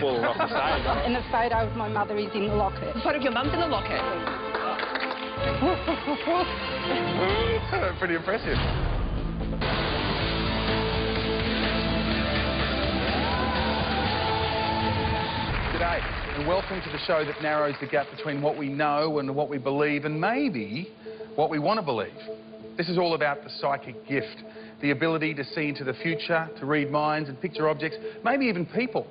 fallen off the stage. And the photo of my mother is in the locket. The photo of your mum's in the locket? Pretty impressive. G'day, and welcome to the show that narrows the gap between what we know and what we believe, and maybe what we want to believe. This is all about the psychic gift, the ability to see into the future, to read minds and picture objects, maybe even people,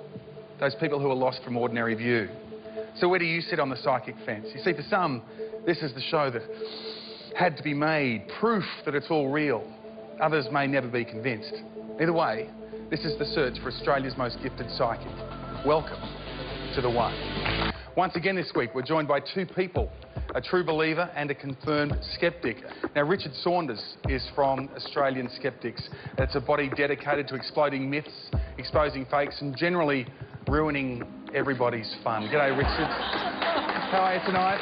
those people who are lost from ordinary view. So where do you sit on the psychic fence? You see, for some, this is the show that had to be made, proof that it's all real. Others may never be convinced. Either way, this is the search for Australia's most gifted psychic. Welcome to The One. Once again this week, we're joined by two people, a true believer and a confirmed sceptic. Now, Richard Saunders is from Australian Skeptics. It's a body dedicated to exploding myths, exposing fakes and generally ruining everybody's fun. G'day, Richard. How are you tonight?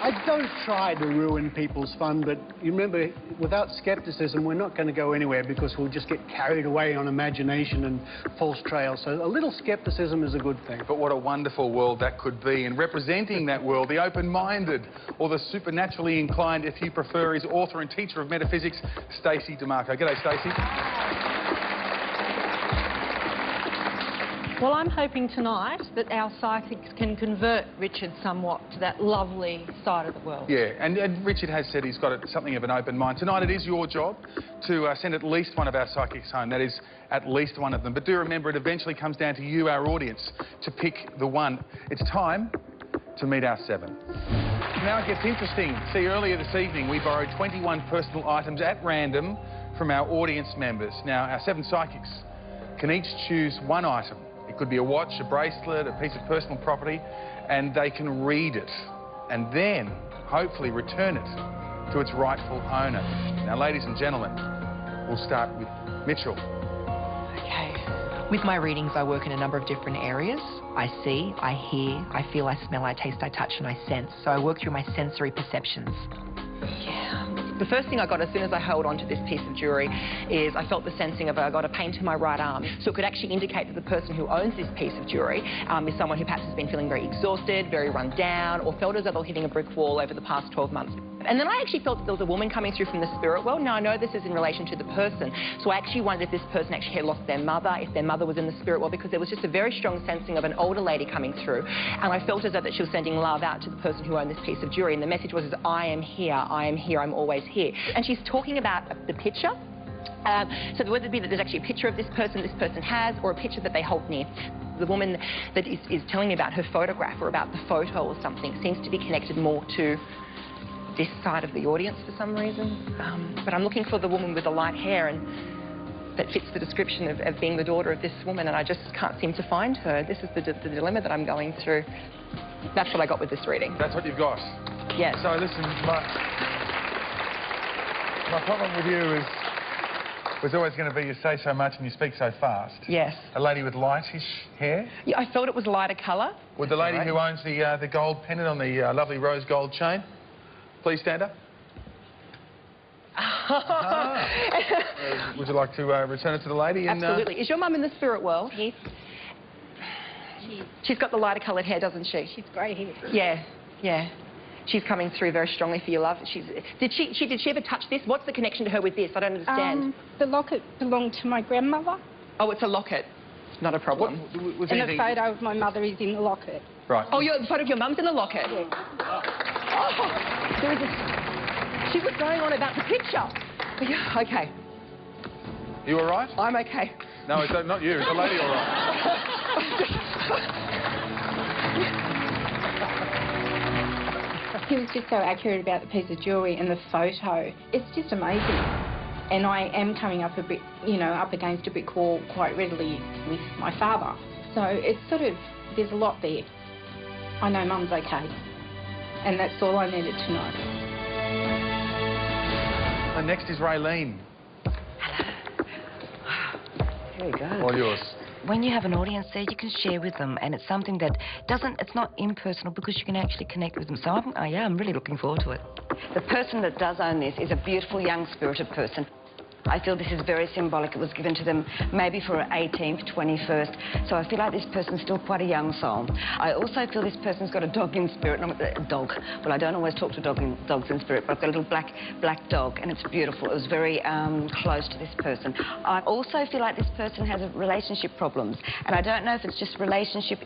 I don't try to ruin people's fun, but you remember, without scepticism, we're not going to go anywhere because we'll just get carried away on imagination and false trails. So a little scepticism is a good thing. But what a wonderful world that could be. And representing that world, the open-minded or the supernaturally inclined, if you prefer, is author and teacher of metaphysics, Stacey DeMarco. G'day, Stacey. Well, I'm hoping tonight that our psychics can convert Richard somewhat to that lovely side of the world. Yeah, and Richard has said he's got something of an open mind. Tonight it is your job to send at least one of our psychics home. That is, at least one of them. But do remember, it eventually comes down to you, our audience, to pick the one. It's time to meet our seven. Now it gets interesting. See, earlier this evening we borrowed 21 personal items at random from our audience members. Now, our seven psychics can each choose one item. It could be a watch, a bracelet, a piece of personal property, and they can read it and then hopefully return it to its rightful owner. Now, ladies and gentlemen, we'll start with Mitchell. Okay. With my readings, I work in a number of different areas. I see, I hear, I feel, I smell, I taste, I touch, and I sense. So I work through my sensory perceptions. Yeah. The first thing I got as soon as I held onto this piece of jewellery is I felt the sensing of I got a pain to my right arm. So it could actually indicate that the person who owns this piece of jewellery is someone who perhaps has been feeling very exhausted, very run down, or felt as though they were hitting a brick wall over the past 12 months. And then I actually felt that there was a woman coming through from the spirit world. Now, I know this is in relation to the person, so I actually wondered if this person actually had lost their mother, if their mother was in the spirit world, because there was just a very strong sensing of an older lady coming through. And I felt as though that she was sending love out to the person who owned this piece of jewellery. And the message was, I am here, I'm always here. And she's talking about the picture. So whether it be that there's actually a picture of this person has, or a picture that they hold near. The woman that is telling me about her photograph or about the photo or something seems to be connected more to this side of the audience for some reason. But I'm looking for the woman with the light hair and that fits the description of being the daughter of this woman, and I just can't seem to find her. This is the dilemma that I'm going through. That's what I got with this reading. That's what you've got? Yes. So listen, my problem with you was always going to be you say so much and you speak so fast. Yes. A lady with lightish hair? Yeah, I felt it was lighter colour. Would the lady who owns the gold pendant on the lovely rose gold chain please stand up? Would you like to return it to the lady? Absolutely. Is your mum in the spirit world? Yes. She's got the lighter coloured hair, doesn't she? She's grey hair. Yeah, yeah. She's coming through very strongly for your love. Did she ever touch this? What's the connection to her with this? I don't understand. The locket belonged to my grandmother. Oh, it's a locket. Not a problem. And the photo of my mother is in the locket. Right. Oh, the photo of your mum's in the locket? Yeah. Oh, there is she was going on about the picture. Yeah, okay. You all right? I'm okay. No, it's not you. Is the lady all right? He was just so accurate about the piece of jewellery and the photo. It's just amazing. And I am coming up a bit, you know, up against a brick wall quite readily with my father. So it's sort of, there's a lot there. I know Mum's okay. And that's all I needed to know. And next is Raylene. There you go. All yours. When you have an audience there, you can share with them, and it's something that it's not impersonal because you can actually connect with them. So I'm really looking forward to it. The person that does own this is a beautiful, young, spirited person. I feel this is very symbolic. It was given to them maybe for an 18th, 21st. So I feel like this person's still quite a young soul. I also feel this person's got a dog in spirit. A dog. Well, I don't always talk to dogs in spirit, but I've got a little black dog, and it's beautiful. It was very close to this person. I also feel like this person has relationship problems, and I don't know if it's just relationships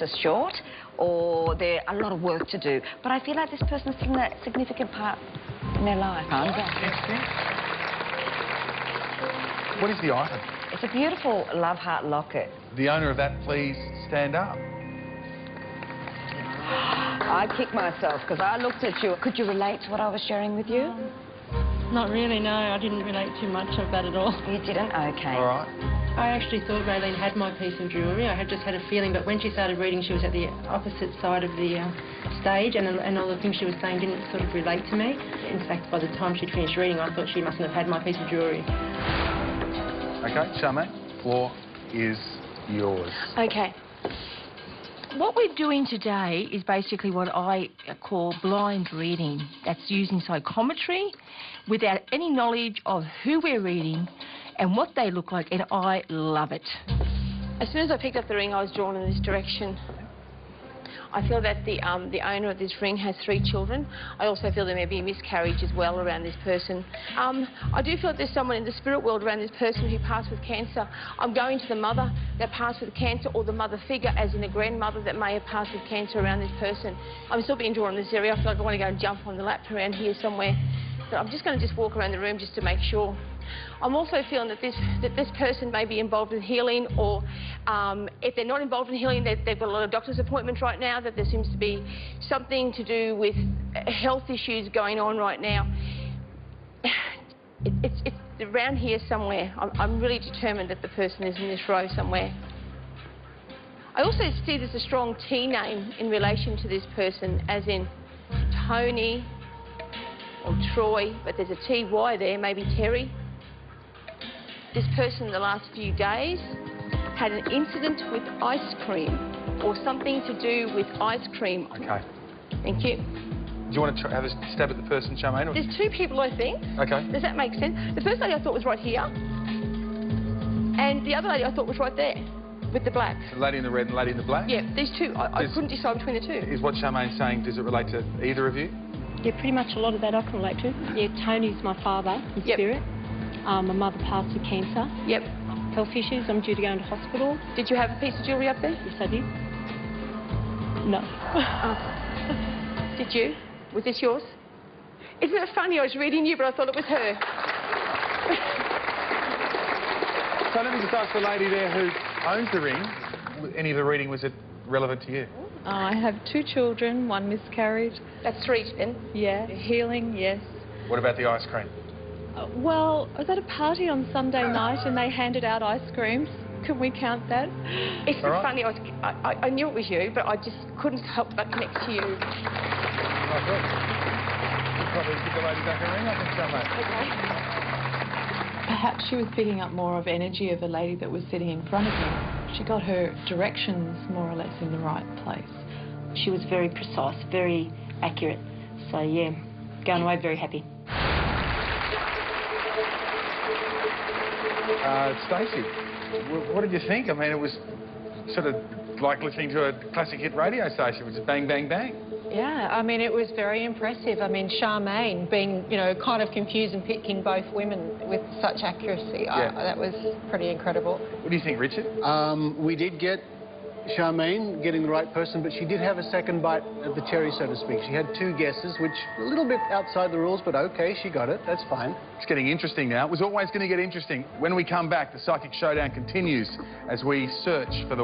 are short or there's a lot of work to do. But I feel like this person's still in a significant part in their life. What is the item? It's a beautiful love heart locket. The owner of that, please stand up. I kicked myself because I looked at you. Could you relate to what I was sharing with you? Not really, no. I didn't relate too much of that at all. You didn't? Okay. All right. I actually thought Raylene had my piece of jewellery. I had just had a feeling, but when she started reading, she was at the opposite side of the stage, and all the things she was saying didn't sort of relate to me. In fact, by the time she'd finished reading, I thought she mustn't have had my piece of jewellery. OK, Charmaine, floor is yours. OK. What we're doing today is basically what I call blind reading. That's using psychometry without any knowledge of who we're reading and what they look like, and I love it. As soon as I picked up the ring, I was drawn in this direction. I feel that the owner of this ring has 3 children. I also feel there may be a miscarriage as well around this person. I do feel that there's someone in the spirit world around this person who passed with cancer. I'm going to the mother that passed with cancer, or the mother figure, as in a grandmother that may have passed with cancer around this person. I'm still being drawn in this area. I feel like I want to go and jump on the lap around here somewhere. But I'm just going to walk around the room just to make sure. I'm also feeling that this person may be involved in healing, or if they're not involved in healing, they've got a lot of doctor's appointments right now, that there seems to be something to do with health issues going on right now. It's around here somewhere. I'm really determined that the person is in this row somewhere. I also see there's a strong T name in relation to this person, as in Tony or Troy, but there's a TY there, maybe Terry. This person, the last few days, had an incident with ice cream, or something to do with ice cream. OK. Thank you. Do you want to have a stab at the person, Charmaine? Or... There's 2 people, I think. OK. Does that make sense? The first lady I thought was right here, and the other lady I thought was right there, with the black. The lady in the red and the lady in the black? Yeah, these 2. I couldn't decide between the 2. Is what Charmaine's saying, does it relate to either of you? Yeah, pretty much a lot of that I can relate to. Yeah, Tony's my father in spirit. My mother passed with cancer. Yep. Health issues. I'm due to go into hospital. Did you have a piece of jewellery up there? Yes, I did. No. Did you? Was this yours? Isn't it funny? I was reading you, but I thought it was her. So let me just ask the lady there who owns the ring, any of the reading, was it relevant to you? I have 2 children, 1 miscarried. That's 3 then? Yeah. Healing, yes. What about the ice cream? Well, I was at a party on Sunday night and they handed out ice creams. Can we count that? It's just funny. I knew it was you, but I just couldn't help but connect to you. Oh, good. We'll probably give the lady back a ring, I think, Charmaine. Okay. Perhaps she was picking up more of energy of the lady that was sitting in front of me. She got her directions more or less in the right place. She was very precise, very accurate. So, yeah, going away very happy. Stacey, what did you think? I mean, it was sort of like listening to a classic hit radio station, which is bang, bang, bang. Yeah, I mean, it was very impressive. I mean, Charmaine being, you know, kind of confused and picking both women with such accuracy, Yeah. That was pretty incredible. What do you think, Richard? We did get Charmaine getting the right person, but she did have a second bite at the cherry, so to speak. She had 2 guesses, which a little bit outside the rules, but OK, she got it. That's fine. It's getting interesting now. It was always going to get interesting. When we come back, the Psychic Showdown continues as we search for the...